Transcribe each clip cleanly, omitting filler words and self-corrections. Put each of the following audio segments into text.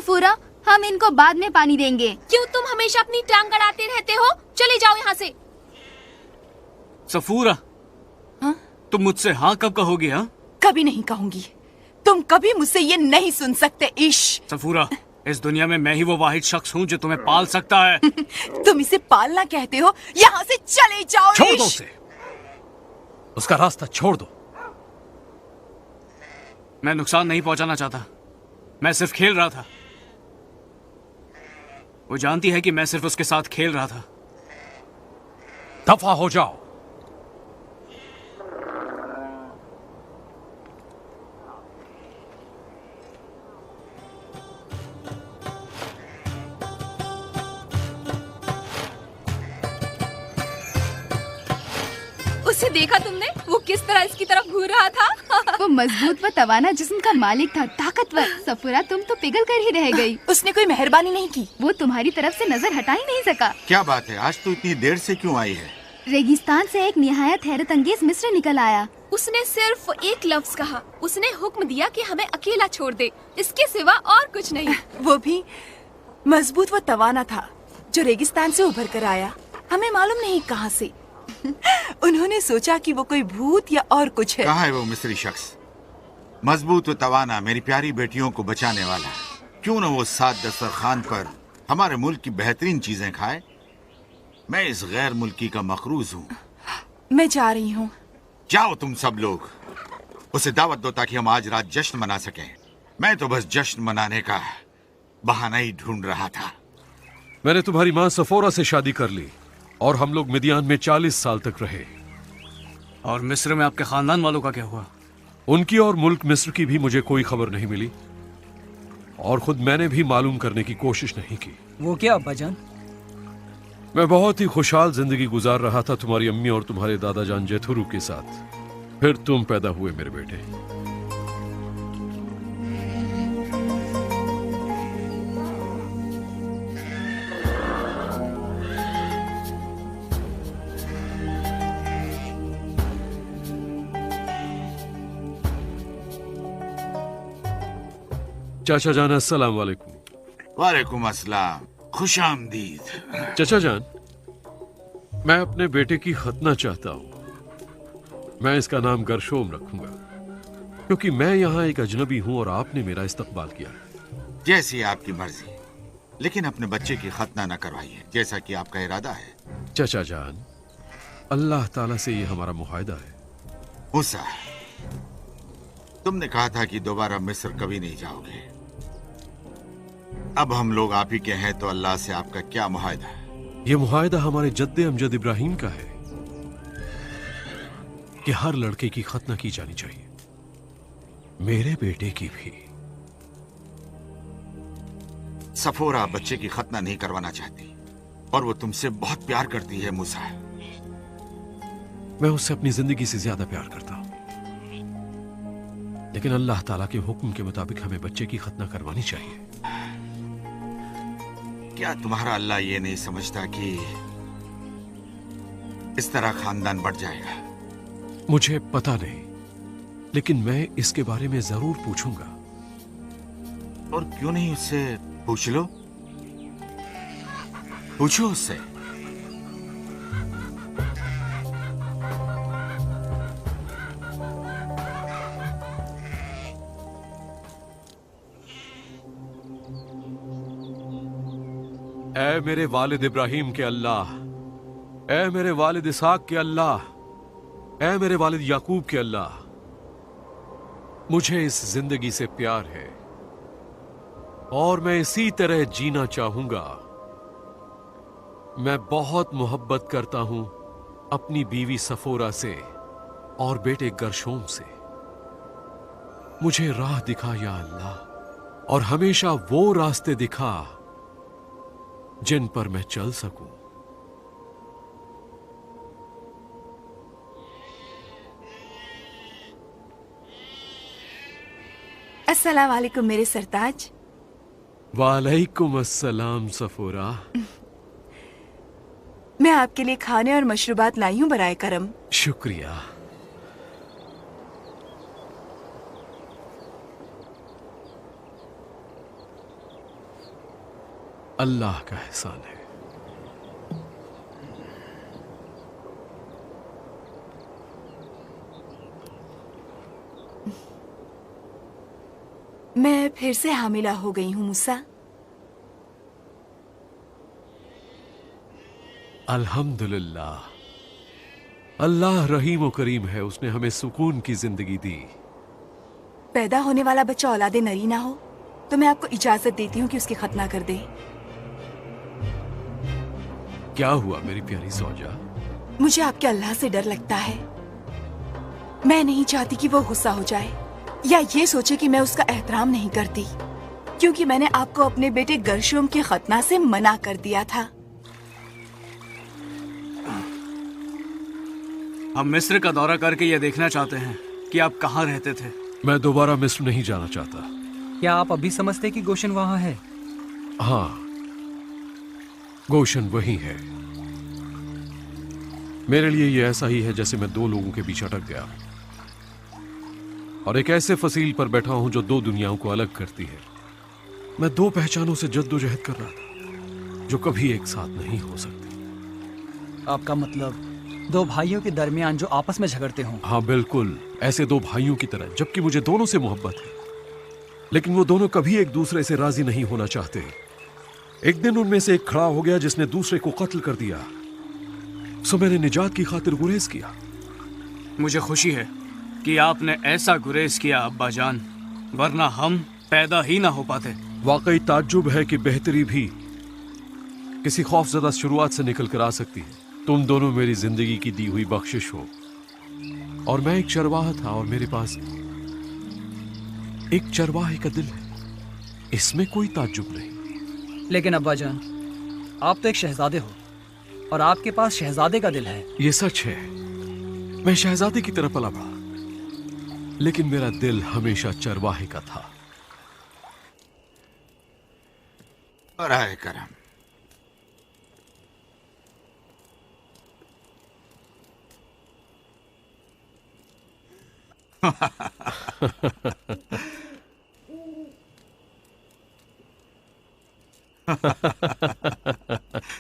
सफूरा, हम इनको बाद में पानी देंगे। क्यों तुम हमेशा अपनी टांग अड़ाते रहते हो? चले जाओ यहाँ से। सफूरा, हाँ? तुम मुझसे हाँ कब कहोगी? हाँ, कभी नहीं कहूंगी। तुम कभी मुझसे ये नहीं सुन सकते इश। सफूरा, इस दुनिया में मैं ही वो वाहिद शख्स हूँ जो तुम्हें पाल सकता है। तुम इसे पालना कहते हो? यहाँ से चले जाओ छोड़ दो इश। उसे, उसका रास्ता छोड़ दो। मैं नुकसान नहीं पहुंचाना चाहता, मैं सिर्फ खेल रहा था। वो जानती है कि मैं सिर्फ उसके साथ खेल रहा था। दफा हो जाओ। उसे देखा तुमने? वो किस तरह इसकी तरफ घूर रहा था। वो मजबूत व तवाना जिस्म का मालिक था, ताकतवर। सफूरा, तुम तो पिघल कर ही रह गई। उसने कोई मेहरबानी नहीं की। वो तुम्हारी तरफ से नजर हटा ही नहीं सका। क्या बात है, आज तो इतनी देर से क्यों आई है? रेगिस्तान से एक निहायत हैरत अंगेज मिस्र निकल आया। उसने सिर्फ एक लफ्ज कहा। उसने हुक्म दिया कि हमें अकेला छोड़ दे, इसके सिवा और कुछ नहीं। वो भी मजबूत व तवाना था जो रेगिस्तान से उभर कर आया, हमें मालूम नहीं कहाँ से। उन्होंने सोचा कि वो कोई भूत या और कुछ है। कहाँ है वो मिस्री शख्स, मजबूत व तवाना, मेरी प्यारी बेटियों को बचाने वाला? क्यों न वो सात दस्तरखान पर हमारे मुल्क की बेहतरीन चीजें खाए। मैं इस गैर मुल्की का मखरूज हूँ। मैं जा रही हूँ। जाओ तुम सब लोग, उसे दावत दो ताकि हम आज रात जश्न मना सकें। मैं तो बस जश्न मनाने का बहाना ही ढूंढ रहा था। मैंने तुम्हारी माँ सफोरा से शादी कर ली और हम लोग मिदियान में 40 साल तक रहे। और मिस्र में आपके खानदान वालों का क्या हुआ? उनकी और मुल्क मिस्र की भी मुझे कोई खबर नहीं मिली और खुद मैंने भी मालूम करने की कोशिश नहीं की। वो क्या अब्बा जान? मैं बहुत ही खुशहाल जिंदगी गुजार रहा था तुम्हारी अम्मी और तुम्हारे दादा जान जेथुरू के साथ। फिर तुम पैदा हुए मेरे बेटे। चाचा जान, अस्सलाम वालेकुम। वालेकुम अस्सलाम, खुश आमदीद। चाचा जान, मैं अपने बेटे की खतना चाहता हूँ। मैं इसका नाम गरशोम रखूंगा क्योंकि मैं यहाँ एक अजनबी हूँ और आपने मेरा इस्तकबाल किया। जैसी आपकी मर्जी, लेकिन अपने बच्चे की खतना न करवाइए जैसा कि आपका इरादा है। चाचा जान, अल्लाह ताला से ये हमारा मुआहदा है। मूसा, तुमने कहा था कि दोबारा मिस्र कभी नहीं जाओगे। अब हम लोग आप ही के हैं तो अल्लाह से आपका क्या मुआहदा है? ये मुआहदा हमारे जद्दे अमजद इब्राहिम का है कि हर लड़के की खतना की जानी चाहिए, मेरे बेटे की भी। सफोरा बच्चे की खतना नहीं करवाना चाहती और वो तुमसे बहुत प्यार करती है मूसा। मैं उससे अपनी जिंदगी से ज्यादा प्यार करता हूं, लेकिन अल्लाह ताला के हुक्म के मुताबिक हमें बच्चे की खतना करवानी चाहिए। क्या तुम्हारा अल्लाह ये नहीं समझता कि इस तरह खानदान बढ़ जाएगा? मुझे पता नहीं, लेकिन मैं इसके बारे में जरूर पूछूंगा। और क्यों नहीं उससे पूछ लो? पूछो उससे। ऐ मेरे वालिद इब्राहिम के अल्लाह, ऐ मेरे वालिद इसाक के अल्लाह, ऐ मेरे वालिद याकूब के अल्लाह, मुझे इस जिंदगी से प्यार है और मैं इसी तरह जीना चाहूंगा। मैं बहुत मोहब्बत करता हूं अपनी बीवी सफोरा से और बेटे गरशोम से। मुझे राह दिखा या अल्लाह, और हमेशा वो रास्ते दिखा जिन पर मैं चल सकूं। अस्सलाम वालेकुम मेरे सरताज। वालेकुम अस्सलाम सफोरा। मैं आपके लिए खाने और मशरूबात लाई हूँ बराए करम। शुक्रिया। अल्लाह का एहसान है। मैं फिर से हामिला हो गई हूँ मूसा। अल्हम्दुलिल्लाह, अल्लाह रहीम व करीम है, उसने हमें सुकून की जिंदगी दी। पैदा होने वाला बच्चा औलादे नरी ना हो तो मैं आपको इजाजत देती हूँ कि उसकी खतना कर दे। क्या हुआ मेरी प्यारी सौजा? मुझे आपके अल्लाह से डर लगता है। मैं नहीं चाहती कि वो गुस्सा हो जाए या ये सोचे कि मैं उसका एहतराम नहीं करती, क्योंकि मैंने आपको अपने बेटे गर्शुम के खतना से मना कर दिया था। हम मिस्र का दौरा करके ये देखना चाहते हैं कि आप कहाँ रहते थे। मैं दोबारा मिस्र नहीं जाना चाहता। क्या आप अभी समझते कि गोशन वहाँ है? हाँ, गोशन वही है। मेरे लिए ये ऐसा ही है जैसे मैं दो लोगों के बीच अटक गया और एक ऐसे फसील पर बैठा हूं जो दो दुनियाओं को अलग करती है। मैं दो पहचानों से जद्दोजहद कर रहा था जो कभी एक साथ नहीं हो सकती। आपका मतलब दो भाइयों के दरमियान जो आपस में झगड़ते हों? हाँ बिल्कुल, ऐसे दो भाइयों की तरह, जबकि मुझे दोनों से मोहब्बत है, लेकिन वो दोनों कभी एक दूसरे से राजी नहीं होना चाहते। एक दिन उनमें से एक खड़ा हो गया जिसने दूसरे को कत्ल कर दिया, सो मैंने निजात की खातिर गुरेज किया। मुझे खुशी है कि आपने ऐसा गुरेज किया अब्बा जान, वरना हम पैदा ही ना हो पाते। वाकई ताज्जुब है कि बेहतरी भी किसी खौफजदा शुरुआत से निकल कर आ सकती है। तुम दोनों मेरी जिंदगी की दी हुई बख्शिश हो और मैं एक चरवाहा था और मेरे पास एक चरवाहे का दिल है, इसमें कोई ताज्जुब नहीं। लेकिन अब्बा जान, आप तो एक शहजादे हो और आपके पास शहजादे का दिल है। ये सच है, मैं शहजादे की तरह पला बड़ा, लेकिन मेरा दिल हमेशा चरवाहे का था। और आए करम,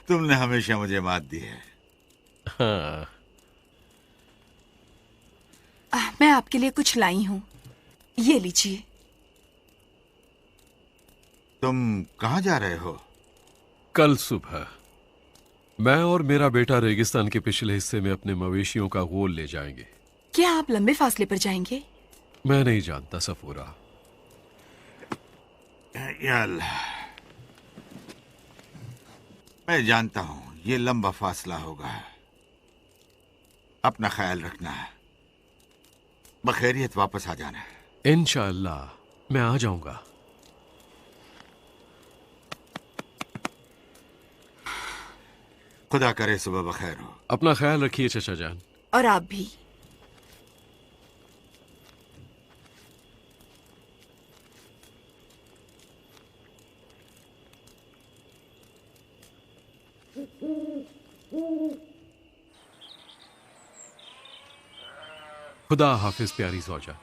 तुमने हमेशा मुझे मात दी है। हाँ। मैं आपके लिए कुछ लाई हूँ, ये लीजिए। तुम कहाँ जा रहे हो? कल सुबह मैं और मेरा बेटा रेगिस्तान के पिछले हिस्से में अपने मवेशियों का गोल ले जाएंगे। क्या आप लंबे फासले पर जाएंगे? मैं नहीं जानता सफूरा। या अल्लाह, मैं जानता हूं ये लंबा फासला होगा। अपना ख्याल रखना, बखैरियत वापस आ जाना। इंशाअल्लाह मैं आ जाऊंगा। खुदा करे सुबह बखैर हो। अपना ख्याल रखिए चचा जान। और आप भी। खुदा हाफिज प्यारी सौजा।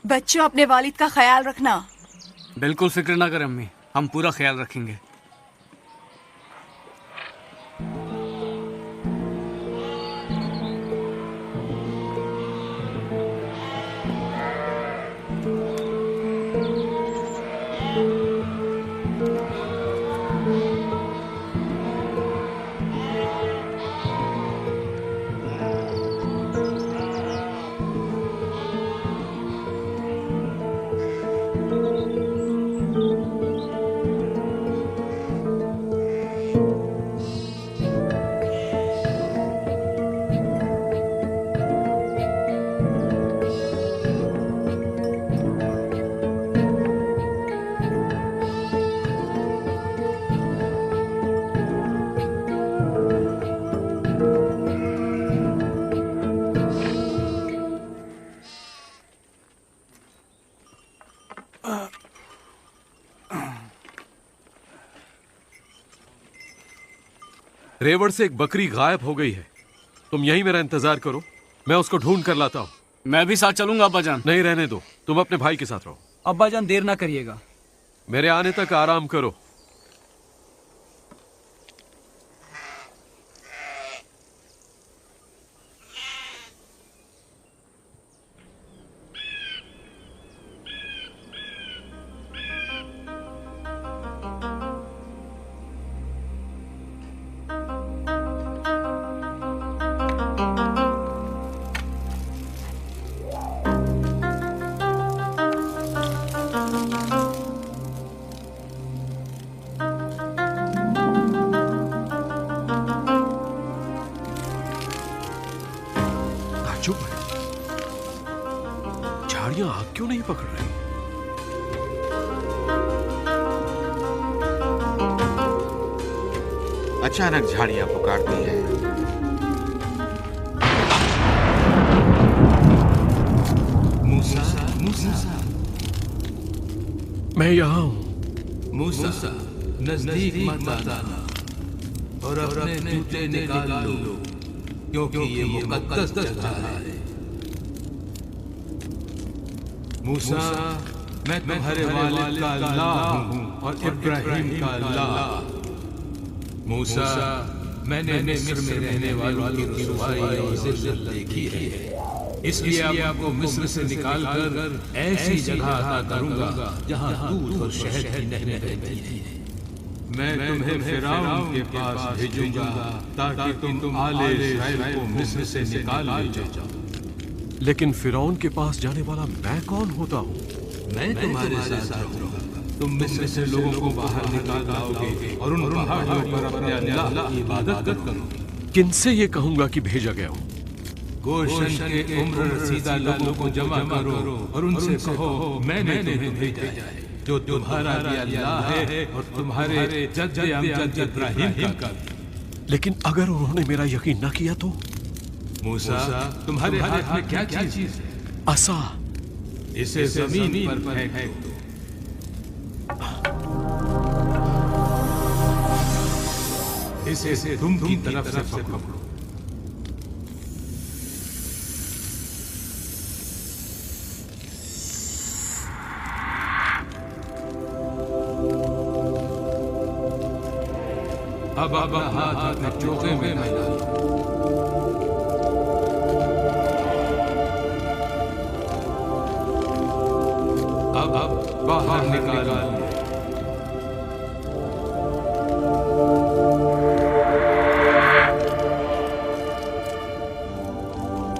बच्चों, अपने वालिद का ख्याल रखना। बिल्कुल फिक्र ना करें अम्मी, हम पूरा ख्याल रखेंगे। रेवड़ से एक बकरी गायब हो गई है। तुम यहीं मेरा इंतजार करो, मैं उसको ढूंढ कर लाता हूं। मैं भी साथ चलूंगा अब्बा जान। नहीं, रहने दो, तुम अपने भाई के साथ रहो। अब्बा जान देर ना करिएगा। मेरे आने तक आराम करो। चुप है, झाड़ियां आग क्यों नहीं पकड़ रही? अचानक झाड़ियां पुकारती है। मूसा, मूसा, मैं यहाँ हूँ। मूसा, नजदीक मत आना और अपने जूते निकाल लो, क्योंकि ये मुकद्दस जगह है। मूसा, मैं तुम्हारे वालिद का अल्लाह हूँ और इब्राहिम का अल्लाह। मूसा, मैंने मिस्र में रहने वालों की रुसवाई और जिल्लत देखी है, इसलिए आपको मिस्र से निकालकर ऐसी जगह अता करूंगा जहाँ दूध और शहद की नहरें बहती हैं। मैं तुम्हें फिरौन के पास भेजूंगा ताकि तुम आले इस्राएल को मिस्र से निकाल ले जाओ। लेकिन फिरौन के पास जाने वाला मैं कौन होता हूँ? मैं तुम्हारे साथ रहूंगा। तुम मिस्र से लोगों को बाहर निकाल लाओगे और उन पहाड़ों पर अपने अल्लाह की इबादत करोगे। किनसे ये कहूंगा कि भेजा गया हूँ? गोशन के उम्र रसीदा लोगों को जमा करो और उनसे कहो मैंने तुम्हें भेजा है, जो तुम्हारा भी अल्लाह है और तुम्हारे जद्द अमजद इब्राहिम का। लेकिन अगर उन्होंने मेरा यकीन न किया तो? मूसा, तुम्हारे हाथ में क्या चीज है? असा। इसे जमीन पर फेंक दो। इसे तुम की तरफ से पकड़ो। अब हाथ अपने चोगे में डालो। अब बाहर निकालो।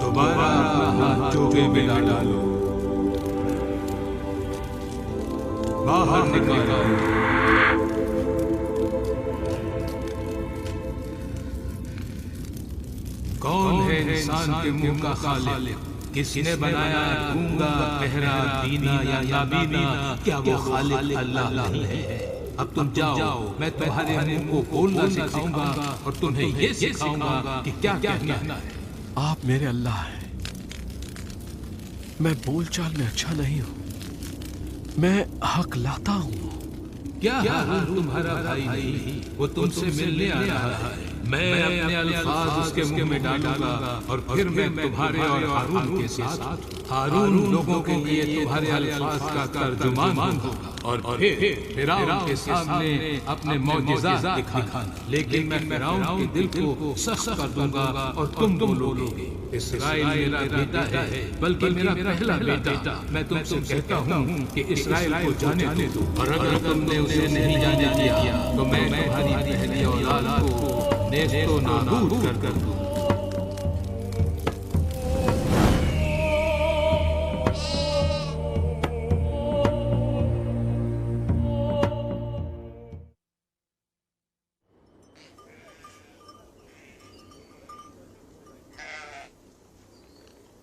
दोबारा अपना हाथ चोगे में डालो। बाहर निकालो। कौन है इंसान के मुंह का खालिक? किसने बनाया गूंगा, बहरा, दीना या नाबीना? क्या वो खालिक अल्लाह नहीं है? अब तुम जाओ, मैं तुम्हारे मुंह को बोलना सिखाऊंगा और तुम्हें ये सिखाऊंगा कि क्या कहना है। आप मेरे अल्लाह हैं। मैं बोलचाल में अच्छा नहीं हूँ, मैं हक लाता हूँ। क्या हारून तुम्हारा भाई नहीं? वो तुमसे मिलने आ रहा है। मैं अपने अल्फाज उसके मुंह में डालूंगा और फिर मैं तुम्हारे और हारून के साथ हारून लोगों के लिए तुम्हारे अल्फाज का तर्जुमान होगा और फिर फिरौन के सामने अपने मौजिज़ात दिखाना। लेकिन मैं फिरौन के दिल को सख्त कर दूंगा और तुम बोलोगे इस्राएल मेरा बेटा है, बल्कि मेरा पहला बेटा। मैं तुमसे कहता हूँ कि इस्राएल को जाने दो, और अगर तुमने उसे नहीं जाने दिया तो मैं तुम्हारी पहली औलाद को नेस्तो नाबूद कर दूं।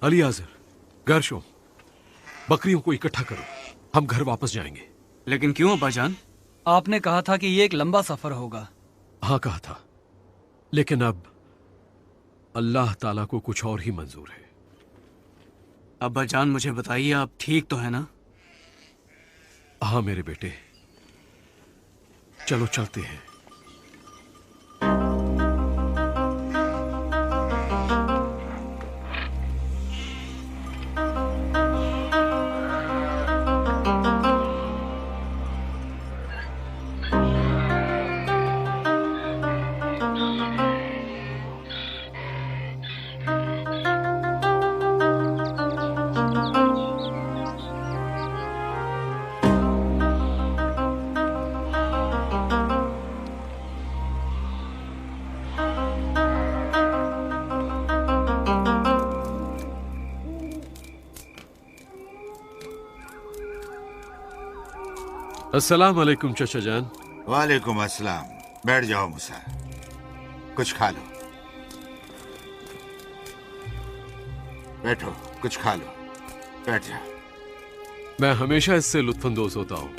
अलीआज़र, गर्शोम, बकरियों को इकट्ठा करो, हम घर वापस जाएंगे। लेकिन क्यों अब्बा जान? आपने कहा था कि ये एक लंबा सफर होगा। हाँ कहा था, लेकिन अब अल्लाह ताला को कुछ और ही मंजूर है। अब्बा जान मुझे बताइए, आप ठीक तो है ना? हाँ मेरे बेटे, चलो चलते हैं। अस्सलाम वालेकुम चचा जान। वालेकुम अस्सलाम। बैठ जाओ मूसा, कुछ खा लो। बैठो, कुछ खा लो, बैठ जाओ। मैं हमेशा इससे लुत्फानंदोज होता हूँ,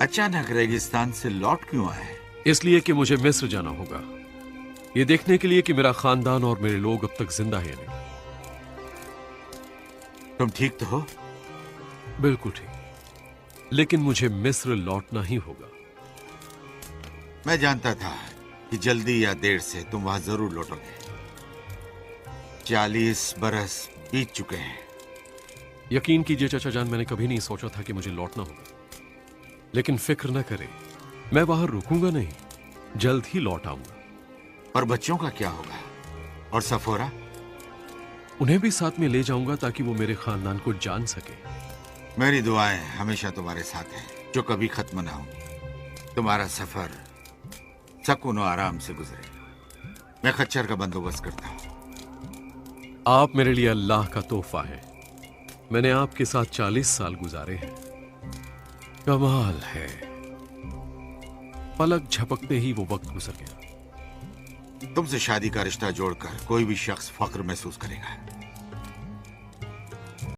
अचानक रेगिस्तान से लौट क्यों आए? इसलिए कि मुझे मिस्र जाना होगा, ये देखने के लिए कि मेरा खानदान और मेरे लोग अब तक जिंदा है या नहीं। तुम ठीक तो हो? बिल्कुल ठीक, लेकिन मुझे मिस्र लौटना ही होगा। मैं जानता था कि जल्दी या देर से तुम वहां जरूर लौटोगे। 40 बरस बीत चुके हैं। यकीन कीजिए चाचा जान, मैंने कभी नहीं सोचा था कि मुझे लौटना होगा, लेकिन फिक्र न करें, मैं बाहर रुकूंगा नहीं, जल्द ही लौट आऊंगा। और बच्चों का क्या होगा? और सफोरा? उन्हें भी साथ में ले जाऊंगा ताकि वो मेरे खानदान को जान सके। मेरी दुआएं हमेशा तुम्हारे साथ हैं, जो कभी खत्म ना हो। तुम्हारा सफर सुकून और आराम से गुजरे। मैं खच्चर का बंदोबस्त करता हूँ। आप मेरे लिए अल्लाह का तोहफा है। मैंने आपके साथ 40 साल गुजारे हैं। कमाल है, पलक झपकते ही वो वक्त गुजर गया। तुमसे शादी का रिश्ता जोड़कर कोई भी शख्स फख्र महसूस करेगा।